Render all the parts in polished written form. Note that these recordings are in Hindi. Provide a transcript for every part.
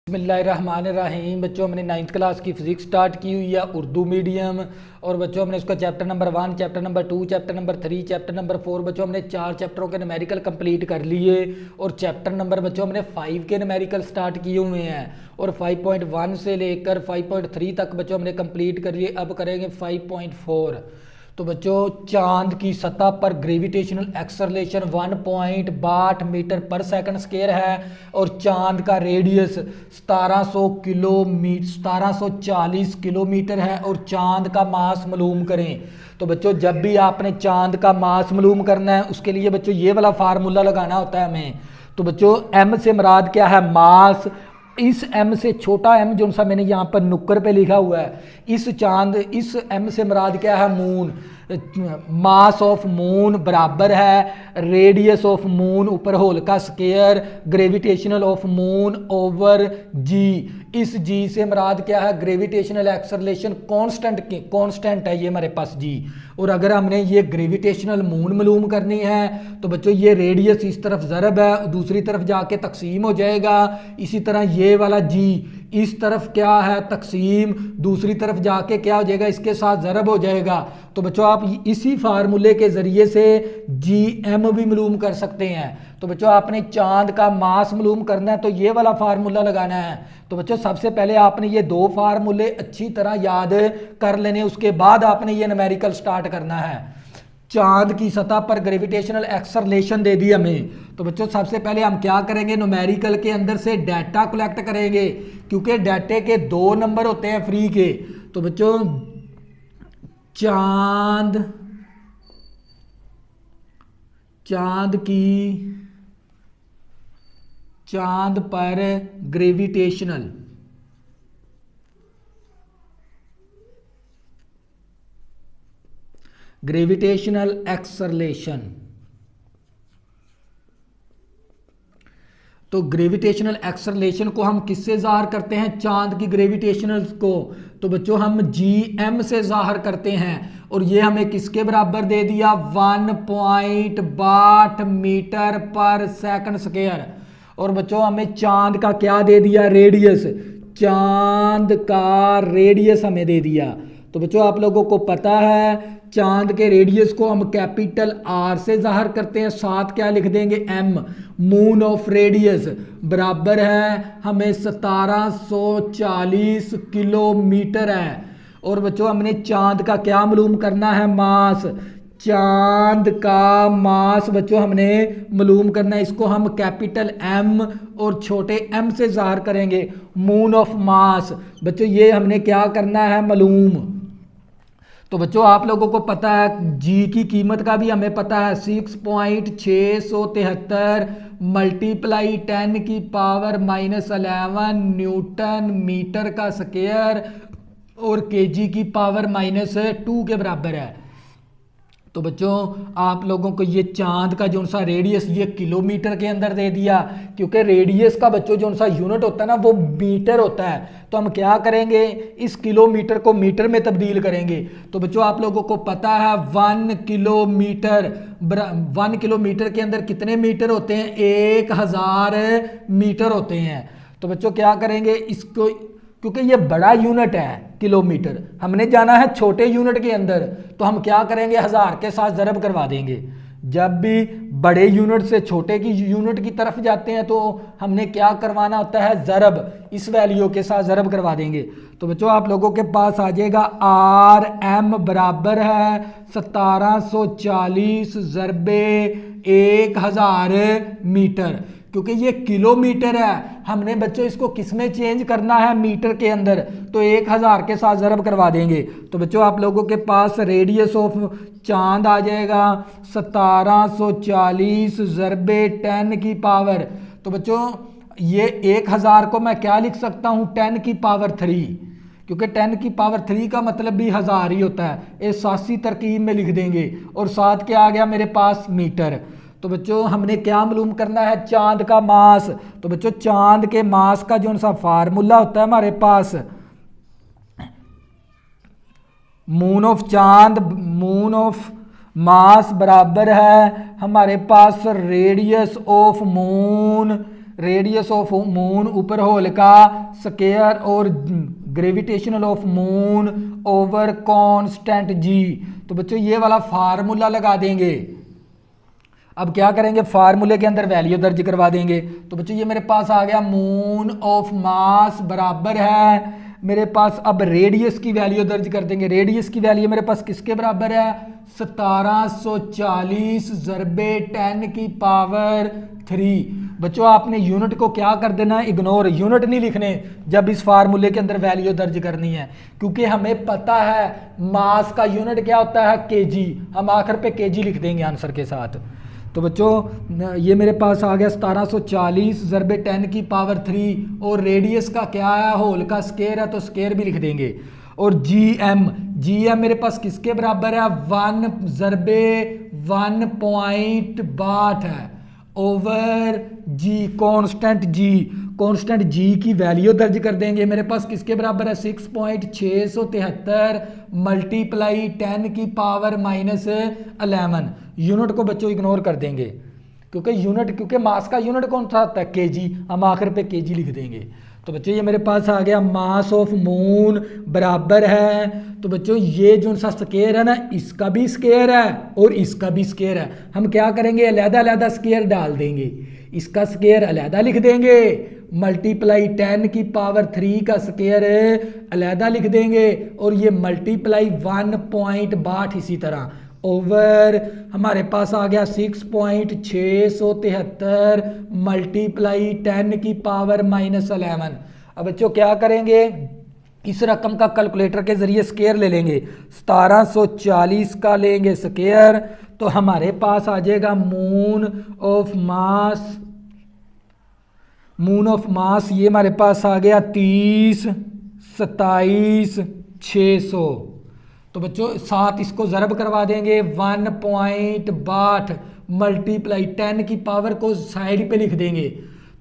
बिस्मिल्लाहिर्रहमानिर्रहीम। बच्चों हमने 9th क्लास की फ़िज़िक्स स्टार्ट की हुई है उर्दू मीडियम। और बच्चों हमने उसका chapter number 1, chapter number 2, chapter number 3, chapter number 4 बच्चों हमने 4 चैप्टरों के न्यूमेरिकल कंप्लीट कर लिए। और चैप्टर नंबर बच्चों हमने 5 के न्यूमेरिकल स्टार्ट किए हुए हैं। और 5.1 से लेकर 5.3 तक बच्चों हमने कंप्लीट कर लिए। अब करेंगे 5.4। तो बच्चों चांद की सतह पर ग्रेविटेशनल एक्सेलरेशन 1.62 मीटर पर सेकंड स्क्वायर है। और चांद का रेडियस 1740 किलोमीटर है। और चांद का मास मालूम करें। तो बच्चों जब भी आपने चांद का मास मालूम करना है उसके लिए बच्चों ये वाला फार्मूला लगाना होता है हमें। तो बच्चों एम से मुराद क्या है? मास। इस m से छोटा m जो सा मैंने यहाँ पर नुक्कर पे लिखा हुआ है, इस m से मुराद क्या है? मून। मास ऑफ मून बराबर है रेडियस ऑफ मून ऊपर होल का square gravitational of moon over G. इस जी से मुराद क्या है? ग्रेविटेशनल एक्सेलरेशन कांस्टेंट है ये हमारे पास जी। और अगर हमने ये ग्रेविटेशनल मून मालूम करनी है तो बच्चों ये रेडियस इस तरफ ज़रब है, दूसरी तरफ जाके तकसीम हो जाएगा। इसी तरह ये वाला जी इस तरफ क्या है? तकसीम, दूसरी तरफ जाके क्या हो जाएगा? इसके साथ ज़रब हो जाएगा। तो बच्चों आप इसी फार्मूले के ज़रिए से जी एम भी मालूम कर सकते हैं। तो बच्चों आपने चांद का मास मालूम करना है तो ये वाला फार्मूला लगाना है। तो बच्चों सबसे पहले आपने ये दो फार्मूले अच्छी तरह याद कर लेने, उसके बाद आपने ये न्यूमेरिकल स्टार्ट करना है। चांद की सतह पर ग्रेविटेशनल एक्सेलरेशन दे दी हमें। तो बच्चों सबसे पहले हम क्या करेंगे? न्यूमेरिकल के अंदर से डाटा कलेक्ट करेंगे, क्योंकि डाटे के 2 नंबर होते हैं फ्री के। तो बच्चों चांद पर ग्रेविटेशनल एक्सेलरेशन। तो ग्रेविटेशनल एक्सेलरेशन को हम किससे ज़ाहिर करते हैं? चांद की ग्रेविटेशनल को। तो बच्चों हम जी एम से ज़ाहिर करते हैं। और ये हमें किसके बराबर दे दिया? 1.62 मीटर पर सेकंड स्क्वायर। और बच्चों हमें चांद का क्या दे दिया? रेडियस। चांद का रेडियस हमें दे दिया। तो बच्चों आप लोगों को पता है चांद के रेडियस को हम कैपिटल आर से ज़ाहिर करते हैं, साथ क्या लिख देंगे? एम। मून ऑफ रेडियस बराबर है हमें 1740 किलोमीटर है। और बच्चों हमने चांद का क्या मालूम करना है? मास। चांद का मास बच्चों हमने मालूम करना है, इसको हम कैपिटल एम और छोटे एम से ज़ाहिर करेंगे। मून ऑफ मास बच्चों ये हमने क्या करना है? मालूम। तो बच्चों आप लोगों को पता है जी की कीमत का भी हमें पता है 6.673 मल्टीप्लाई 10 की पावर -11 न्यूटन मीटर का स्क्वायर और केजी की पावर -2 के बराबर है। तो बच्चों आप लोगों को ये चांद का जो सा रेडियस ये किलोमीटर के अंदर दे दिया, क्योंकि रेडियस का बच्चों जो सा यूनिट होता है ना वो मीटर होता है। तो हम क्या करेंगे? इस किलोमीटर को मीटर में तब्दील करेंगे। तो बच्चों आप लोगों को पता है 1 किलोमीटर के अंदर कितने मीटर होते हैं? 1000 मीटर होते हैं। तो बच्चों क्या करेंगे इसको, क्योंकि ये बड़ा यूनिट है किलोमीटर, हमने जाना है छोटे यूनिट के अंदर, तो हम क्या करेंगे? 1000 के साथ ज़रब करवा देंगे। जब भी बड़े यूनिट से छोटे की यूनिट की तरफ जाते हैं तो हमने क्या करवाना होता है? ज़रब। इस वैल्यू के साथ ज़रब करवा देंगे। तो बच्चों आप लोगों के पास आ जाएगा आर एम बराबर है 1740 ज़रबे 1000 मीटर। क्योंकि ये किलोमीटर है, हमने बच्चों इसको किस में चेंज करना है? मीटर के अंदर। तो 1000 के साथ ज़रब करवा देंगे। तो बच्चों आप लोगों के पास रेडियस ऑफ चांद आ जाएगा 1740 ज़रबे 10 की पावर। तो बच्चों ये 1000 को मैं क्या लिख सकता हूँ? 10 की पावर 3, क्योंकि 10 की पावर 3 का मतलब भी 1000 ही होता है। ये 87 तरकीब में लिख देंगे। और साथ क्या आ गया मेरे पास? मीटर। तो बच्चों हमने क्या मालूम करना है? चांद का मास। तो बच्चों चांद के मास का जो सा फार्मूला होता है हमारे पास, मून ऑफ मास बराबर है हमारे पास radius of moon radius of moon ऊपर होल का स्क्वायर और gravitational of moon over constant G. तो बच्चों ये वाला फार्मूला लगा देंगे। अब क्या करेंगे, फार्मूले के अंदर वैल्यू दर्ज करवा देंगे। तो बच्चों ये मेरे पास आ गया मून ऑफ मास बराबर है मेरे पास, अब रेडियस की वैल्यू दर्ज कर देंगे। रेडियस की वैल्यू मेरे पास किसके बराबर है, 1740 ज़रबे 10 की पावर 3। बच्चों आपने यूनिट को क्या कर देना, इग्नोर, यूनिट नहीं लिखने जब इस फार्मूले के अंदर वैल्यू दर्ज करनी है, क्योंकि हमें पता है मास का यूनिट क्या होता है, केजी। हम आखिर पे केजी लिख देंगे आंसर के साथ। तो बच्चों ये मेरे पास आ गया 1740 ज़रबे 10 की पावर 3, और रेडियस का क्या है, होल का स्क्वायर है तो स्क्वायर भी लिख देंगे। और जी एम मेरे पास किसके बराबर है, 1 ज़रबे 1.62 है ओवर जी, कांस्टेंट जी की वैल्यू दर्ज कर देंगे। मेरे पास किसके बराबर है, 6.673 मल्टीप्लाई 10 की पावर -11। यूनिट को बच्चों इग्नोर कर देंगे, क्योंकि मास का यूनिट कौन सा होता है, केजी। हम आखिर पे केजी लिख देंगे। तो बच्चों ये मेरे पास आ गया मास ऑफ मून बराबर है, तो बच्चों ये जो सा स्क्वायर है ना, इसका भी स्क्वायर है और इसका भी स्क्वायर है। हम क्या करेंगे, अलग-अलग स्क्वायर डाल देंगे। इसका स्क्वायर अलग लिख देंगे, मल्टीप्लाई 10 की पावर 3 का स्क्वायर अलग लिख देंगे, और ये मल्टीप्लाई 1.62 इसी तरह ओवर हमारे पास आ गया 6.673 मल्टीप्लाई 10 की पावर -11। अब बच्चों क्या करेंगे, इस रकम का कैलकुलेटर के जरिए स्क्वायर ले लेंगे। 1740 का लेंगे स्क्वायर, तो हमारे पास आ जाएगा मून ऑफ मास ये हमारे पास आ गया 30 27 600। तो बच्चों साथ इसको ज़रब करवा देंगे, 1.62 मल्टीप्लाई 10 की पावर को साइड पे लिख देंगे।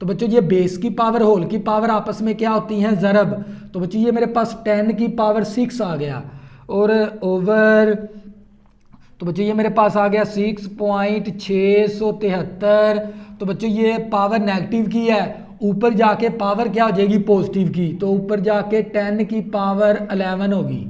तो बच्चों ये बेस की पावर होल की पावर आपस में क्या होती हैं, ज़रब। तो बच्चों ये मेरे पास 10 की पावर 6 आ गया, और ओवर तो बच्चों ये मेरे पास आ गया 6.673। तो बच्चों ये पावर नेगेटिव की है, ऊपर जाके पावर क्या हो जाएगी, पॉजिटिव की। तो ऊपर जाके 10 की पावर 11 होगी।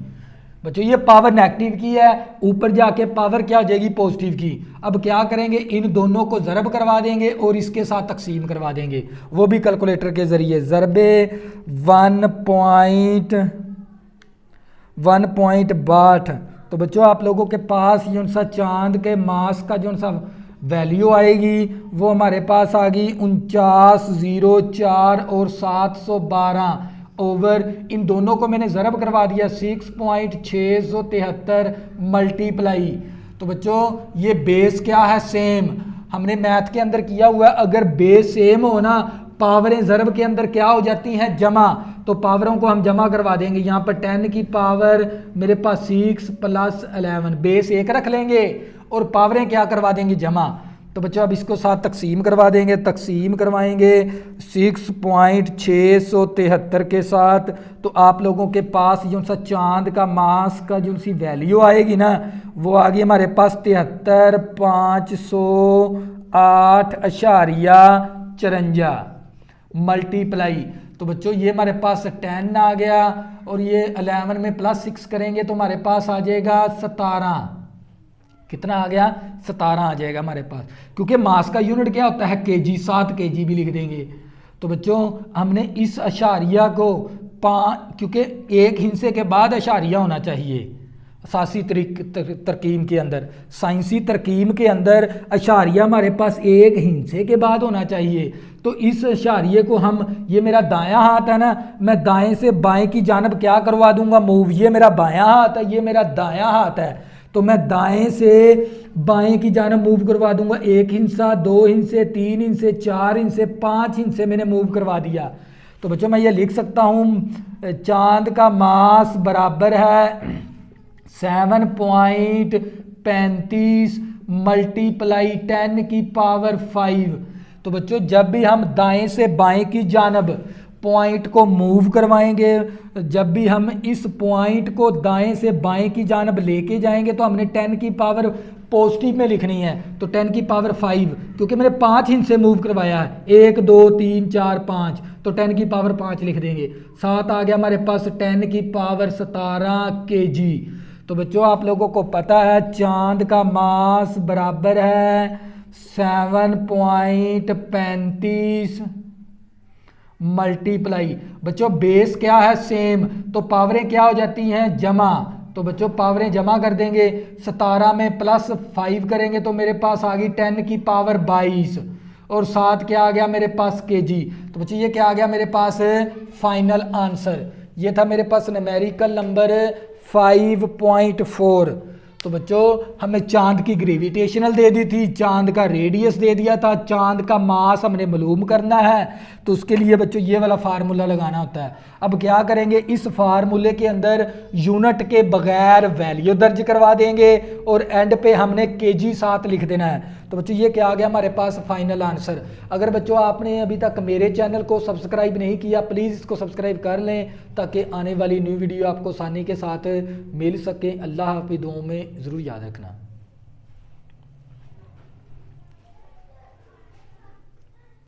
बच्चों ये पावर नेगेटिव की है, ऊपर जाके पावर क्या हो जाएगी, पॉजिटिव की। अब क्या करेंगे, इन दोनों को ज़रब करवा देंगे और इसके साथ तकसीम करवा देंगे, वो भी कैलकुलेटर के ज़रिए। ज़रबे 1.62। तो बच्चों आप लोगों के पास जो सा चांद के मास का जो सा वैल्यू आएगी वो हमारे पास आ गई 4904 और 712 ओवर, इन दोनों को मैंने ज़रब करवा दिया 6.673 मल्टीप्लाई। तो बच्चों ये बेस क्या है, सेम। हमने मैथ के अंदर किया हुआ है, अगर बेस सेम हो ना, पावरें ज़रब के अंदर क्या हो जाती हैं, जमा। तो पावरों को हम जमा करवा देंगे। यहाँ पर 10 की पावर मेरे पास 6 + 11, बेस 1 रख लेंगे और पावरें क्या करवा देंगे, जमा। तो बच्चों अब इसको साथ तकसीम करवा देंगे, तकसीम करवाएंगे 6.673 के साथ। तो आप लोगों के पास जो सा चांद का मास का जो सी वैल्यू आएगी ना, वो आ गई हमारे पास 73,508.54 मल्टीप्लाई। तो बच्चों ये हमारे पास 10 आ गया, और ये 11 में +6 करेंगे तो हमारे पास आ जाएगा 17। कितना आ गया, 17 आ जाएगा हमारे पास, क्योंकि मास का यूनिट क्या होता है, केजी। 7 केजी भी लिख देंगे। तो बच्चों हमने इस अशारिया को क्योंकि एक हिस्से के बाद अशारिया होना चाहिए असासी तरकीब के अंदर, साइंसी तरकीब के अंदर अशारिया हमारे पास एक हिस्से के बाद होना चाहिए। तो इस अशारिये को हम, ये मेरा दायां हाथ है ना, मैं दाएं से बाएं की जानब क्या करवा दूंगा, मूव। ये मेरा बायां हाथ है, ये मेरा दायां हाथ है, तो मैं दाएं से बाएं की जानब मूव करवा दूंगा। 1 हिस्सा, 2 हिस्से, 3 हिस्से, 4 हिस्से, 5 हिस्से मैंने मूव करवा दिया। तो बच्चों मैं ये लिख सकता हूँ, चांद का मास बराबर है 7.35 मल्टीप्लाई 10 की पावर 5। तो बच्चों जब भी हम दाएं से बाएं की जानब पॉइंट को मूव करवाएंगे, जब भी हम इस पॉइंट को दाएं से बाएं की जानब लेके जाएंगे, तो हमने 10 की पावर पॉजिटिव में लिखनी है तो 10 की पावर 5, क्योंकि मैंने 5 इनसे मूव करवाया है, 1 2 3 4 5, तो 10 की पावर 5 लिख देंगे। साथ आ गया हमारे पास 10 की पावर 17 kg। तो बच्चों आप लोगों को पता है चांद का मास बराबर है 7.35 मल्टीप्लाई, बच्चों बेस क्या है सेम, तो पावरें क्या हो जाती हैं जमा, तो बच्चों पावरें जमा कर देंगे, 17 में प्लस 5 करेंगे तो मेरे पास आ गई 10 की पावर 22, और साथ क्या आ गया मेरे पास केजी। तो बच्चों ये क्या आ गया मेरे पास फाइनल आंसर, ये था मेरे पास न्यूमेरिकल नंबर 5.4। तो बच्चों हमें चांद की ग्रेविटेशनल दे दी थी, चांद का रेडियस दे दिया था, चांद का मास हमने मालूम करना है, तो उसके लिए बच्चों ये वाला फार्मूला लगाना होता है। अब क्या करेंगे, इस फार्मूले के अंदर यूनिट के बगैर वैल्यू दर्ज करवा देंगे और एंड पे हमने केजी साथ लिख देना है। तो बच्चों ये क्या आ गया हमारे पास फाइनल आंसर। अगर बच्चों आपने अभी तक मेरे चैनल को सब्सक्राइब नहीं किया, प्लीज़ इसको सब्सक्राइब कर लें ताकि आने वाली न्यू वीडियो आपको आसानी के साथ मिल सके। अल्लाह हाफिज़, दुआओं में ज़रूर याद रखना।